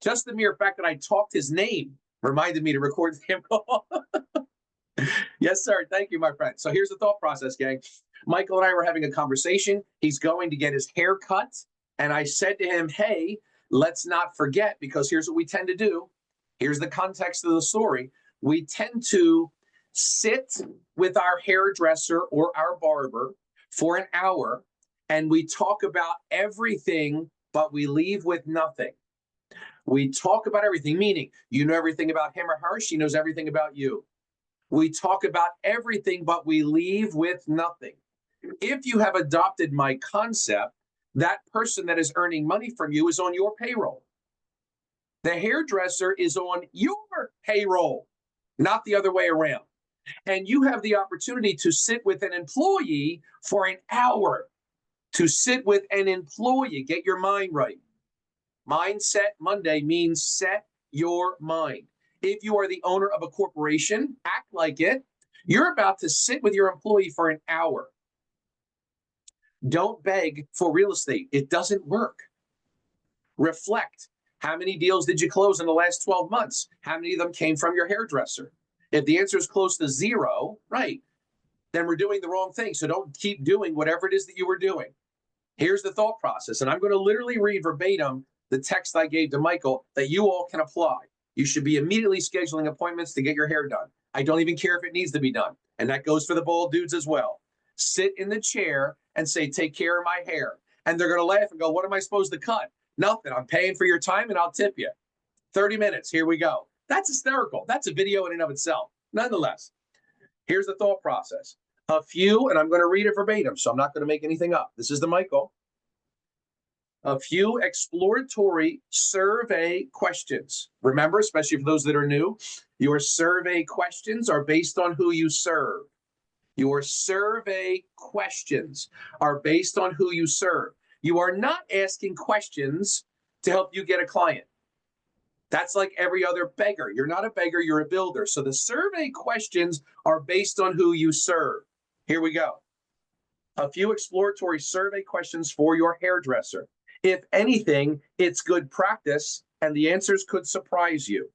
Just the mere fact that I talked his name reminded me to record the damn call. Yes, sir. Thank you, my friend. So here's the thought process, gang. Michael and I were having a conversation. He's going to get his hair cut. And I said to him, hey, let's not forget, because here's what we tend to do. Here's the context of the story. We tend to sit with our hairdresser or our barber for an hour, and we talk about everything, but we leave with nothing. We talk about everything, meaning you know everything about him or her. She knows everything about you. We talk about everything, but we leave with nothing. If you have adopted my concept, that person that is earning money from you is on your payroll. The hairdresser is on your payroll, not the other way around. And you have the opportunity to sit with an employee for an hour, to sit with an employee. Get your mind right. Mindset Monday means set your mind. If you are the owner of a corporation, act like it. You're about to sit with your employee for an hour. Don't beg for real estate. It doesn't work. Reflect. How many deals did you close in the last 12 months? How many of them came from your hairdresser? If the answer is close to zero, right, then we're doing the wrong thing. So don't keep doing whatever it is that you were doing. Here's the thought process, and I'm going to literally read verbatim the text I gave to Michael that you all can apply. You should be immediately scheduling appointments to get your hair done. I don't even care if it needs to be done. And that goes for the bald dudes as well. Sit in the chair and say, take care of my hair. And they're going to laugh and go, what am I supposed to cut? Nothing. I'm paying for your time and I'll tip you. 30 minutes. Here we go. That's hysterical. That's a video in and of itself. Nonetheless, here's the thought process. A few, and I'm going to read it verbatim, so I'm not going to make anything up. This is the Michael. A few exploratory survey questions. Remember, especially for those that are new, your survey questions are based on who you serve. Your survey questions are based on who you serve. You are not asking questions to help you get a client. That's like every other beggar. You're not a beggar, you're a builder. So the survey questions are based on who you serve. Here we go. A few exploratory survey questions for your hairdresser. If anything, it's good practice, and the answers could surprise you.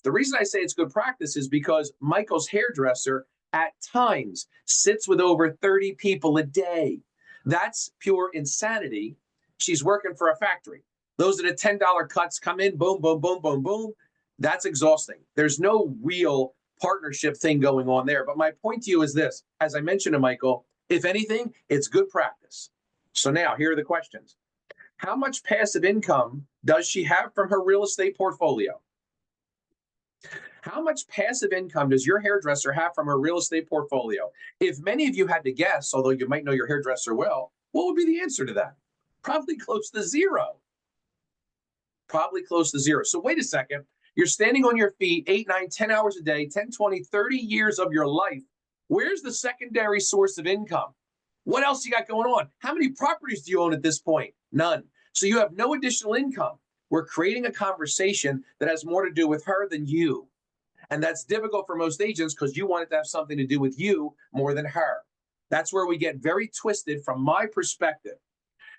The reason I say it's good practice is because Michael's hairdresser at times sits with over 30 people a day. That's pure insanity. She's working for a factory. Those are the $10 cuts come in, boom, boom, boom, boom, boom. That's exhausting. There's no real partnership thing going on there. But my point to you is this, as I mentioned to Michael, if anything, it's good practice. So now here are the questions. How much passive income does she have from her real estate portfolio? How much passive income does your hairdresser have from her real estate portfolio? If many of you had to guess, although you might know your hairdresser well, what would be the answer to that? Probably close to zero. Probably close to zero. So wait a second. You're standing on your feet 8, 9, 10 hours a day, 10, 20, 30 years of your life. Where's the secondary source of income? What else you got going on? How many properties do you own at this point? None. So you have no additional income. We're creating a conversation that has more to do with her than you. And that's difficult for most agents because you want it to have something to do with you more than her. That's where we get very twisted from my perspective.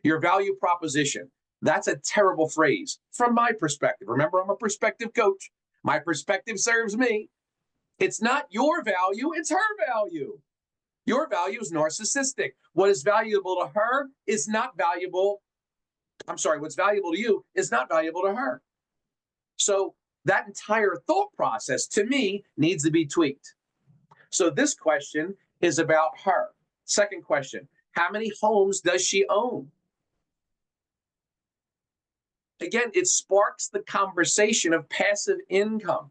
Your value proposition. That's a terrible phrase from my perspective. Remember, I'm a perspective coach. My perspective serves me. It's not your value, it's her value. Your value is narcissistic. What is valuable to her is not valuable. What's valuable to you is not valuable to her. So that entire thought process, to me, needs to be tweaked. So this question is about her. Second question, how many homes does she own? Again, it sparks the conversation of passive income.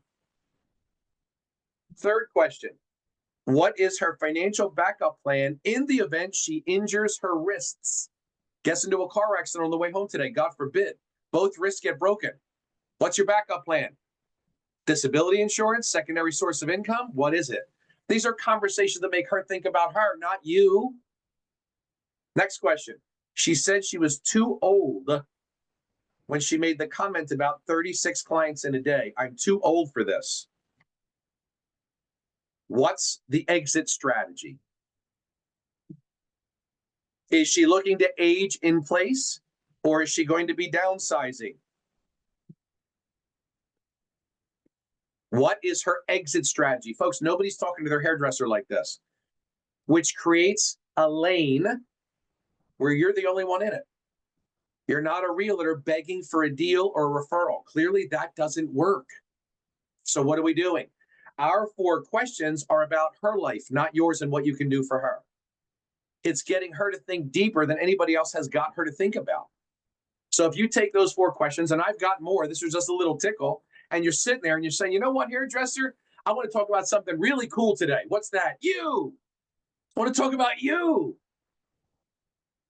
Third question, what is her financial backup plan in the event she injures her wrists? Gets into a car accident on the way home today, God forbid. Both wrists get broken. What's your backup plan? Disability insurance, secondary source of income? What is it? These are conversations that make her think about her, not you. Next question. She said she was too old when she made the comment about 36 clients in a day. I'm too old for this. What's the exit strategy? Is she looking to age in place, or is she going to be downsizing? What is her exit strategy? Folks, nobody's talking to their hairdresser like this, which creates a lane where you're the only one in it. You're not a realtor begging for a deal or a referral. Clearly, that doesn't work. So what are we doing? Our 4 questions are about her life, not yours, and what you can do for her. It's getting her to think deeper than anybody else has got her to think about. So if you take those 4 questions, and I've got more, this was just a little tickle, and you're sitting there and you're saying, you know what, hairdresser, I want to talk about something really cool today. What's that? You. I want to talk about you.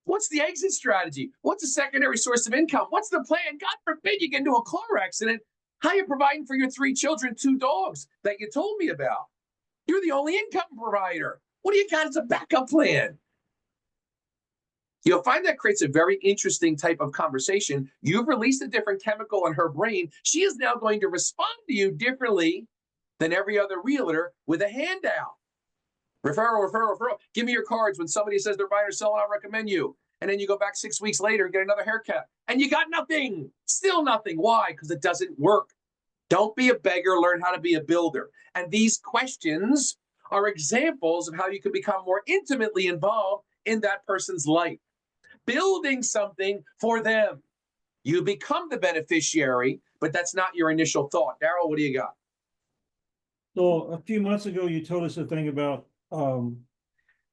What's the exit strategy? What's a secondary source of income? What's the plan? God forbid you get into a car accident. How are you providing for your 3 children, 2 dogs that you told me about? You're the only income provider. What do you got as a backup plan? You'll find that creates a very interesting type of conversation. You've released a different chemical in her brain. She is now going to respond to you differently than every other realtor with a handout. Referral, referral, referral. Give me your cards. When somebody says they're buying or selling, I'll recommend you. And then you go back 6 weeks later and get another haircut. And you got nothing. Still nothing. Why? Because it doesn't work. Don't be a beggar. Learn how to be a builder. And these questions are examples of how you can become more intimately involved in that person's life. Building something for them. You become the beneficiary, but that's not your initial thought. Daryl, what do you got? So a few months ago, you told us a thing about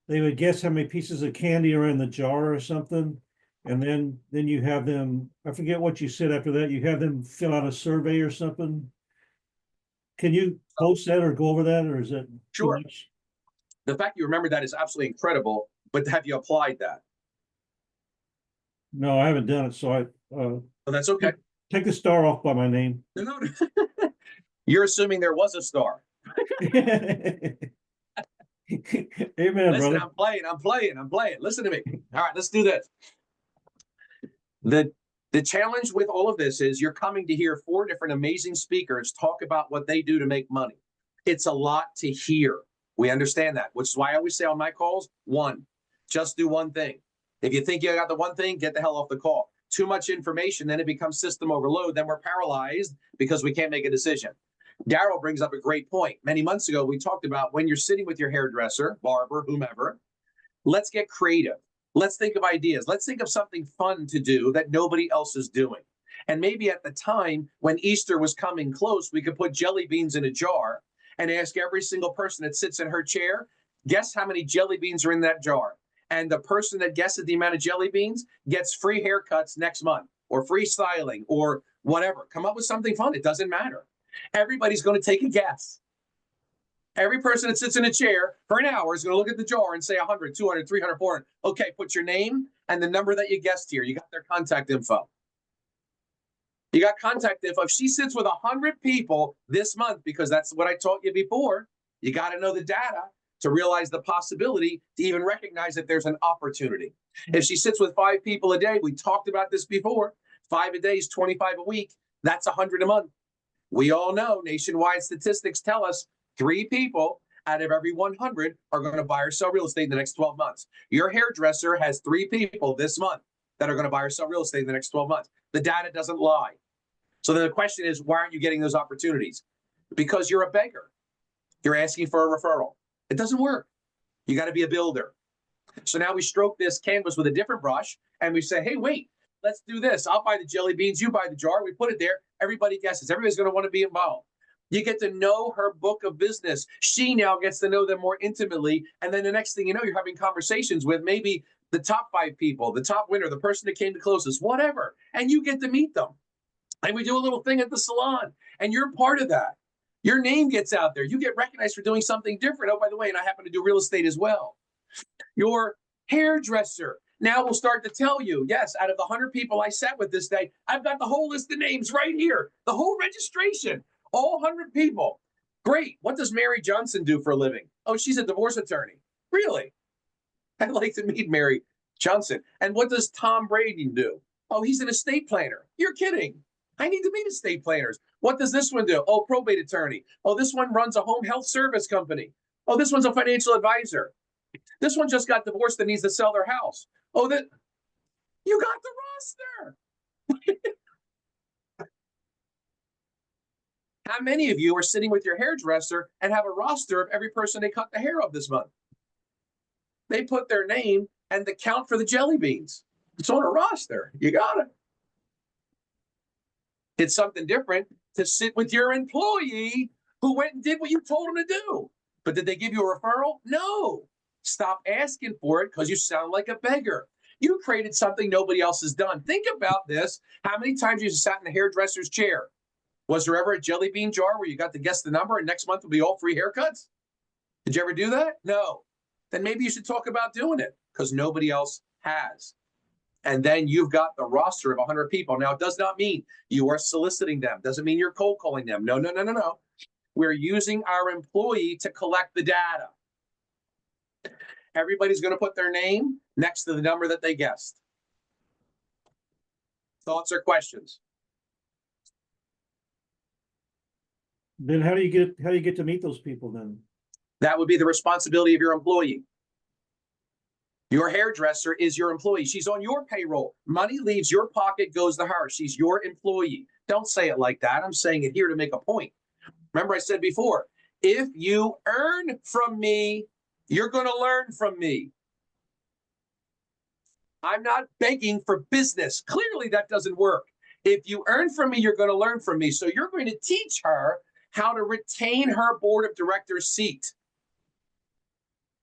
they would guess how many pieces of candy are in the jar or something. And then you have them, I forget what you said after that, you have them fill out a survey or something. Can you post that or go over that, or is that Sure. too much? The fact you remember that is absolutely incredible, but have you applied that? No, I haven't done it, so Well, that's okay. take the star off by my name. No. You're assuming there was a star. Amen, Listen, brother. I'm playing. Listen to me. All right, let's do this. The challenge with all of this is you're coming to hear 4 different amazing speakers talk about what they do to make money. It's a lot to hear. We understand that, which is why I always say on my calls, 1, just do one thing. If you think you got the one thing, get the hell off the call. Too much information, then it becomes system overload. Then we're paralyzed because we can't make a decision. Daryl brings up a great point. Many months ago, we talked about when you're sitting with your hairdresser, barber, whomever, let's get creative. Let's think of ideas. Let's think of something fun to do that nobody else is doing. And maybe at the time when Easter was coming close, we could put jelly beans in a jar and ask every single person that sits in her chair, guess how many jelly beans are in that jar. And the person that guesses the amount of jelly beans gets free haircuts next month or free styling or whatever. Come up with something fun. It doesn't matter. Everybody's going to take a guess. Every person that sits in a chair for an hour is going to look at the jar and say 100, 200, 300, 400. Okay, put your name and the number that you guessed here. You got their contact info. You got contact info. If she sits with 100 people this month, because that's what I taught you before, you got to know the data to realize the possibility to even recognize that there's an opportunity. If she sits with 5 people a day, we talked about this before, 5 a day is 25 a week. That's 100 a month. We all know nationwide statistics tell us 3 people out of every 100 are going to buy or sell real estate in the next 12 months. Your hairdresser has 3 people this month that are going to buy or sell real estate in the next 12 months. The data doesn't lie. So then the question is, why aren't you getting those opportunities? Because you're a beggar. You're asking for a referral. It doesn't work. You got to be a builder. So now we stroke this canvas with a different brush and we say, hey, wait, let's do this. I'll buy the jelly beans. You buy the jar. We put it there. Everybody guesses. Everybody's going to want to be involved. You get to know her book of business. She now gets to know them more intimately. And then the next thing you know, you're having conversations with maybe the top 5 people, the top winner, the person that came the closest, whatever. And you get to meet them. And we do a little thing at the salon. And you're part of that. Your name gets out there. You get recognized for doing something different. Oh, by the way, and I happen to do real estate as well. Your hairdresser now will start to tell you, yes, out of the 100 people I sat with this day, I've got the whole list of names right here, the whole registration, all 100 people. Great. What does Mary Johnson do for a living? Oh, she's a divorce attorney. Really? I'd like to meet Mary Johnson. And what does Tom Brady do? Oh, he's an estate planner. You're kidding. I need to meet estate planners. What does this one do? Oh, probate attorney. Oh, this one runs a home health service company. Oh, this one's a financial advisor. This one just got divorced and needs to sell their house. Oh, that you got the roster. How How many of you are sitting with your hairdresser and have a roster of every person they cut the hair of this month? They put their name and the count for the jelly beans. It's on a roster. You got it. It's something different to sit with your employee who went and did what you told them to do. But did they give you a referral? No. Stop asking for it because you sound like a beggar. You created something nobody else has done. Think about this. How many times you sat in the hairdresser's chair? Was there ever a jelly bean jar where you got to guess the number and next month will be all free haircuts? Did you ever do that? No. Then maybe you should talk about doing it because nobody else has. And then you've got the roster of 100 people. Now, it does not mean you are soliciting them. Doesn't mean you're cold calling them. No, no, no, no, no. We're using our employee to collect the data. Everybody's going to put their name next to the number that they guessed. Thoughts or questions? Then how do you get to meet those people then? That would be the responsibility of your employee. Your hairdresser is your employee. She's on your payroll. Money leaves your pocket, goes to her. She's your employee. Don't say it like that. I'm saying it here to make a point. Remember I said before, if you earn from me, you're going to learn from me. I'm not begging for business. Clearly that doesn't work. If you earn from me, you're going to learn from me. So you're going to teach her how to retain her board of directors seat.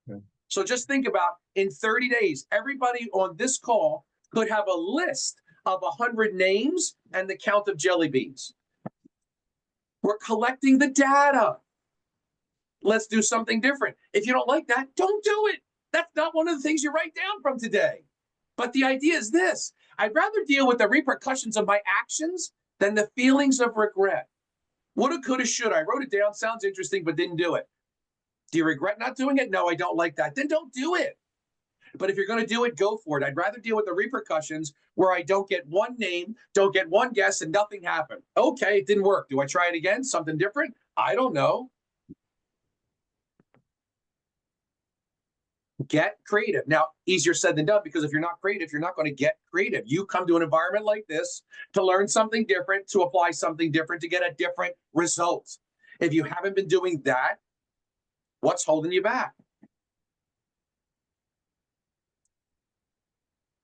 Okay. So just think about in 30 days, everybody on this call could have a list of 100 names and the count of jelly beans. We're collecting the data. Let's do something different. If you don't like that, don't do it. That's not one of the things you write down from today. But the idea is this. I'd rather deal with the repercussions of my actions than the feelings of regret. Woulda, coulda, shoulda. I wrote it down. Sounds interesting, but didn't do it. Do you regret not doing it? No, I don't like that. Then don't do it. But if you're going to do it, go for it. I'd rather deal with the repercussions where I don't get one name, don't get one guess, and nothing happened. Okay, it didn't work. Do I try it again? Something different? I don't know. Get creative. Now, easier said than done, because if you're not creative, you're not going to get creative. You come to an environment like this to learn something different, to apply something different, to get a different result. If you haven't been doing that, what's holding you back?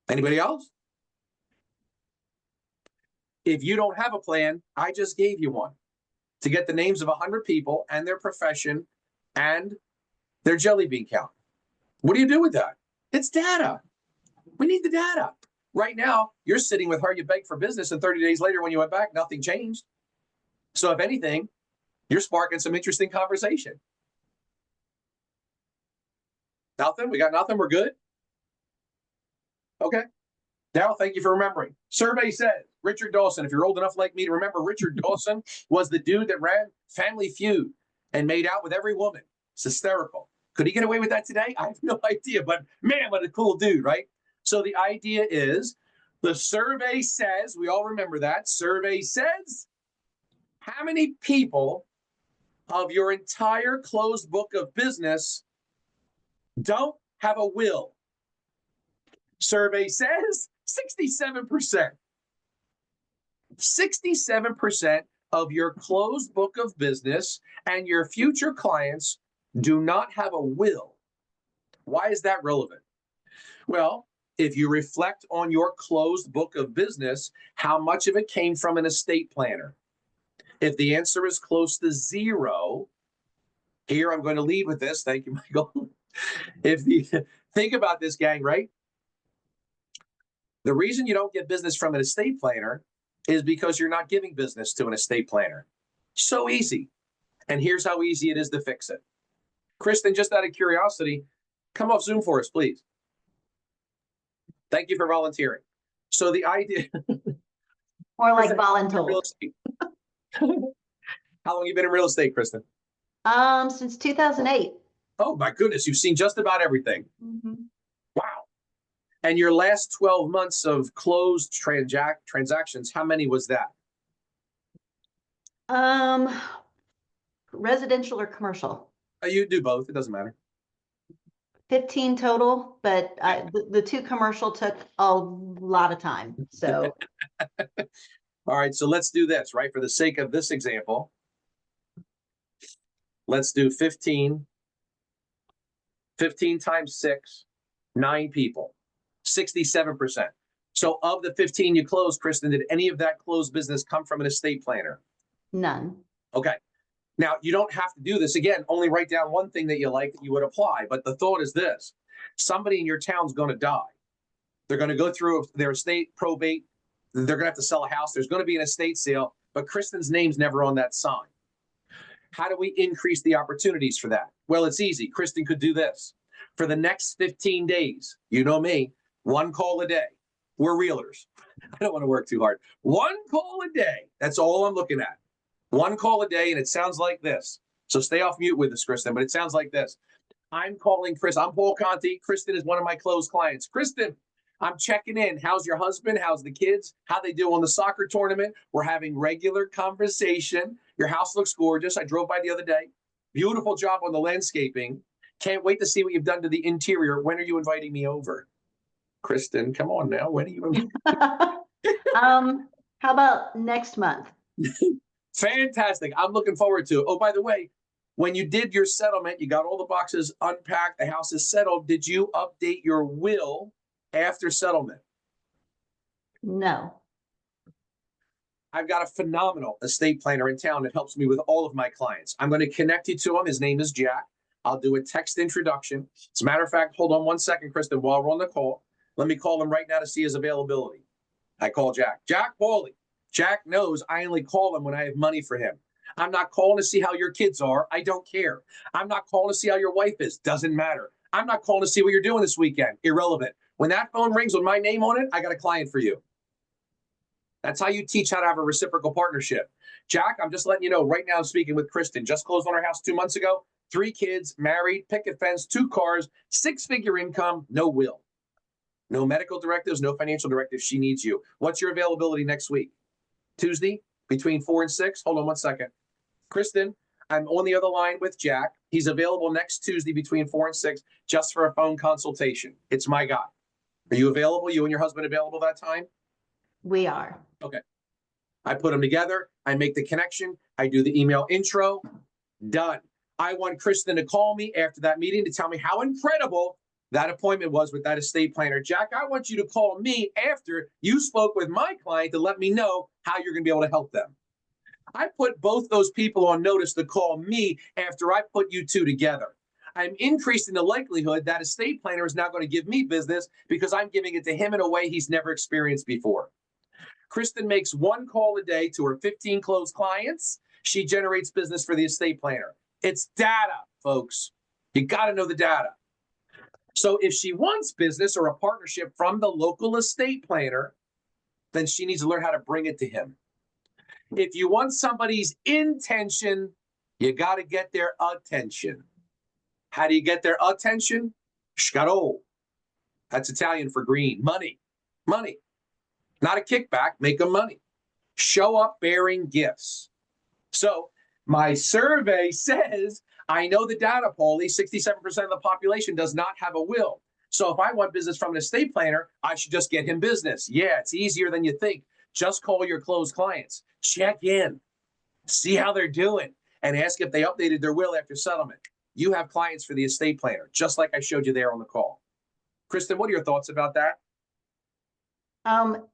Anybody else? If you don't have a plan, I just gave you one to get the names of 100 people and their profession and their jelly bean count. What do you do with that? It's data. We need the data. Right now, you're sitting with her, you beg for business, and 30 days later when you went back, nothing changed. So if anything, you're sparking some interesting conversation. Nothing? We got nothing? We're good? Okay. Daryl, thank you for remembering. Survey says, Richard Dawson, if you're old enough like me to remember, Richard Dawson was the dude that ran Family Feud and made out with every woman. It's hysterical. Could he get away with that today? I have no idea, but man, what a cool dude, right? So the idea is, the survey says, we all remember that, survey says, how many people of your entire closed book of business don't have a will? Survey says 67%. 67% of your closed book of business and your future clients do not have a will. Why is that relevant? Well, if you reflect on your closed book of business, how much of it came from an estate planner? If the answer is close to zero, here I'm going to lead with this. Thank you, Michael. Think about this, gang, right? The reason you don't get business from an estate planner is because you're not giving business to an estate planner. So easy. And here's how easy it is to fix it. Kristen, just out of curiosity, come off Zoom for us, please. Thank you for volunteering. So the idea... More like Real voluntold. estate. How long have you been in real estate, Kristen? Since 2008. Oh my goodness, you've seen just about everything. Mm-hmm. Wow. And your last 12 months of closed transactions, how many was that? Residential or commercial? You do both. It doesn't matter. 15 total, but the two commercial took a lot of time. So All right, so let's do this, right? For the sake of this example, Let's do 15. 15 times 6, 9 people, 67%. So of the 15 you closed, Kristen, did any of that closed business come from an estate planner? None. Okay. Now, you don't have to do this. Again, only write down one thing that you like that you would apply. But the thought is this. Somebody in your town's going to die. They're going to go through their estate probate. They're going to have to sell a house. There's going to be an estate sale, but Kristen's name's never on that sign. How do we increase the opportunities for that? Well, it's easy. Kristen could do this. For the next 15 days, you know me, 1 call a day. We're realtors. I don't want to work too hard. 1 call a day. That's all I'm looking at. 1 call a day, and it sounds like this. So stay off mute with us, Kristen, but it sounds like this. I'm calling Chris. I'm Paul Conti. Kristen is one of my closed clients. Kristen, I'm checking in. How's your husband? How's the kids? How they do on the soccer tournament? We're having regular conversation. Your house looks gorgeous. I drove by the other day. Beautiful job on the landscaping. Can't wait to see what you've done to the interior. When are you inviting me over? Kristen, come on now. When are you? How about next month? Fantastic. I'm looking forward to it. Oh, by the way, when you did your settlement, you got all the boxes unpacked, the house is settled. Did you update your will after settlement? No. I've got a phenomenal estate planner in town that helps me with all of my clients. I'm going to connect you to him. His name is Jack. I'll do a text introduction. As a matter of fact, hold on 1 second, Kristen, while we're on the call. Let me call him right now to see his availability. I call Jack. Jack Pauly. Jack knows I only call him when I have money for him. I'm not calling to see how your kids are. I don't care. I'm not calling to see how your wife is. Doesn't matter. I'm not calling to see what you're doing this weekend. Irrelevant. When that phone rings with my name on it, I got a client for you. That's how you teach how to have a reciprocal partnership. Jack, I'm just letting you know right now I'm speaking with Kristen. Just closed on her house 2 months ago. 3 kids, married, picket fence, 2 cars, 6-figure income, no will. No medical directives, no financial directives. She needs you. What's your availability next week? Tuesday between 4 and 6? Hold on 1 second. Kristen, I'm on the other line with Jack. He's available next Tuesday between 4 and 6 just for a phone consultation. It's my guy. Are you available? You and your husband available that time? We are. Okay. I put them together. I make the connection. I do the email intro. Done. I want Kristen to call me after that meeting to tell me how incredible that appointment was with that estate planner. Jack, I want you to call me after you spoke with my client to let me know how you're going to be able to help them. I put both those people on notice to call me after I put you two together. I'm increasing the likelihood that estate planner is now going to give me business because I'm giving it to him in a way he's never experienced before. Kristen makes 1 call a day to her 15 closed clients. She generates business for the estate planner. It's data, folks. You got to know the data. So if she wants business or a partnership from the local estate planner, then she needs to learn how to bring it to him. If you want somebody's intention, you got to get their attention. How do you get their attention? Scaro. That's Italian for green. Money. Money. Not a kickback. Make them money. Show up bearing gifts. So my survey says, I know the data, Paulie, 67% of the population does not have a will. So if I want business from an estate planner, I should just get him business. Yeah, it's easier than you think. Just call your closed clients. Check in. See how they're doing. And ask if they updated their will after settlement. You have clients for the estate planner, just like I showed you there on the call. Kristen, what are your thoughts about that?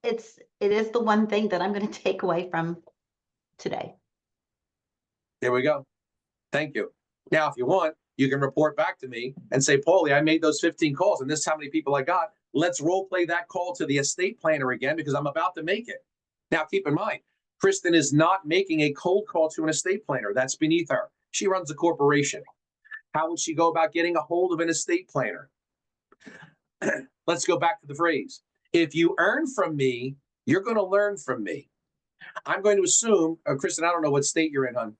It is the one thing that I'm going to take away from today. There we go. Thank you. Now, if you want, you can report back to me and say, Paulie, I made those 15 calls and this is how many people I got. Let's role play that call to the estate planner again because I'm about to make it. Now, keep in mind, Kristen is not making a cold call to an estate planner. That's beneath her. She runs a corporation. How would she go about getting a hold of an estate planner? Let's go back to the phrase. If you earn from me, you're going to learn from me. I'm going to assume, Kristen, I don't know what state you're in, hon.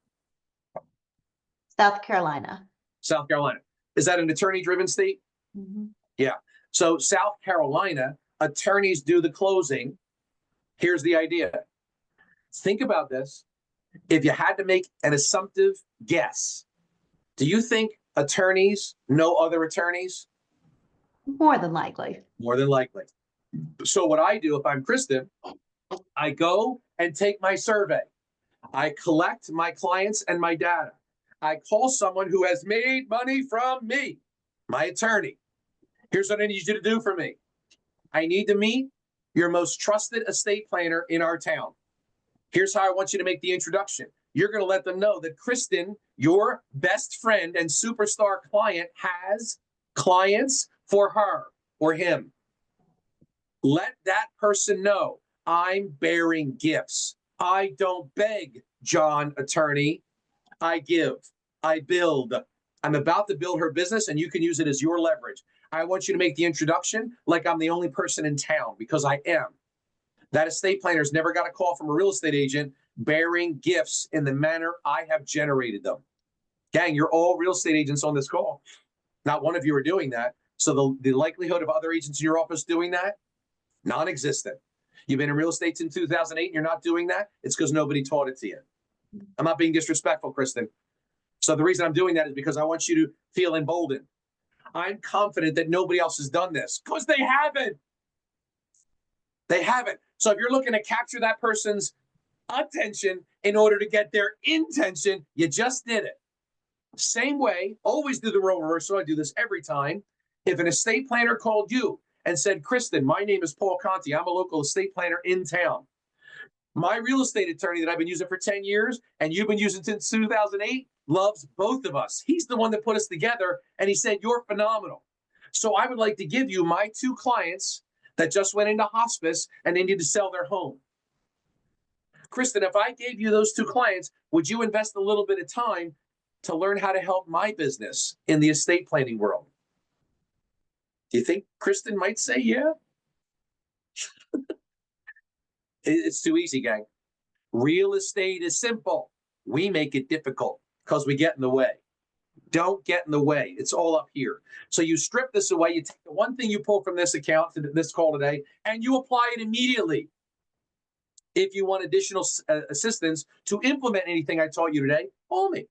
South Carolina. South Carolina. Is that an attorney-driven state? Mm-hmm. Yeah. So South Carolina, attorneys do the closing. Here's the idea. Think about this. If you had to make an assumptive guess, do you think attorneys know other attorneys? More than likely. More than likely. So what I do if I'm Kristen, I go and take my survey. I collect my clients and my data. I call someone who has made money from me, my attorney. Here's what I need you to do for me. I need to meet your most trusted estate planner in our town. Here's how I want you to make the introduction. You're going to let them know that Kristen, your best friend and superstar client, has clients for her or him. Let that person know I'm bearing gifts. I don't beg, John, attorney. I give. I build. I'm about to build her business, and you can use it as your leverage. I want you to make the introduction like I'm the only person in town, because I am. That estate planner's never got a call from a real estate agent bearing gifts in the manner I have generated them. Gang, you're all real estate agents on this call. Not one of you are doing that. So the likelihood of other agents in your office doing that, non-existent. You've been in real estate since 2008 and you're not doing that, it's because nobody taught it to you. I'm not being disrespectful, Kristen. So the reason I'm doing that is because I want you to feel emboldened. I'm confident that nobody else has done this because they haven't. They haven't. So if you're looking to capture that person's attention in order to get their intention, you just did it. Same way, always do the role reversal. I do this every time. If an estate planner called you and said, Kristen, my name is Paul Conti. I'm a local estate planner in town. My real estate attorney that I've been using for 10 years and you've been using since 2008 loves both of us. He's the one that put us together, and he said, you're phenomenal. So I would like to give you my two clients that just went into hospice and they need to sell their home. Kristen, if I gave you those two clients, would you invest a little bit of time to learn how to help my business in the estate planning world? Do you think Kristen might say yeah? It's too easy, gang. Real estate is simple. We make it difficult because we get in the way. Don't get in the way. It's all up here. So you strip this away. You take the one thing you pull from this account to this call today, and you apply it immediately. If you want additional assistance to implement anything I taught you today, call me.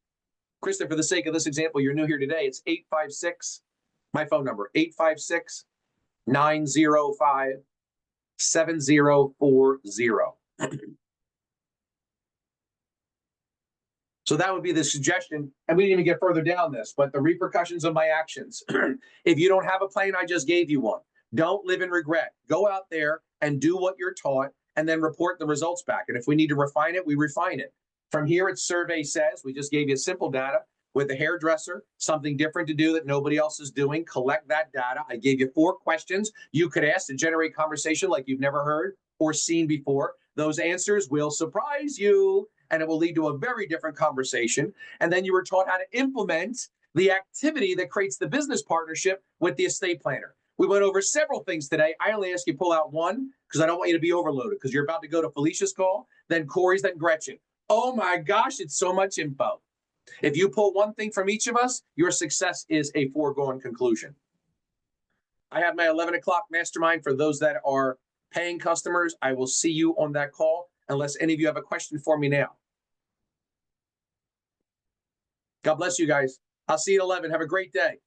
Kristen, for the sake of this example, you're new here today. It's 856, my phone number, 856-905-7040. So that would be the suggestion. And we didn't even get further down this, but the repercussions of my actions. If you don't have a plan, I just gave you one. Don't live in regret. Go out there and do what you're taught and then report the results back. And if we need to refine it, we refine it. From here, it's survey says, we just gave you simple data with a hairdresser, something different to do that nobody else is doing. Collect that data. I gave you 4 questions you could ask to generate conversation like you've never heard or seen before. Those answers will surprise you, and it will lead to a very different conversation. And then you were taught how to implement the activity that creates the business partnership with the estate planner. We went over several things today. I only ask you pull out one because I don't want you to be overloaded, because you're about to go to Felicia's call, then Corey's, then Gretchen. Oh my gosh, it's so much info. If you pull one thing from each of us, your success is a foregone conclusion. I have my 11 o'clock mastermind for those that are paying customers. I will see you on that call unless any of you have a question for me now. God bless you guys. I'll see you at 11. Have a great day.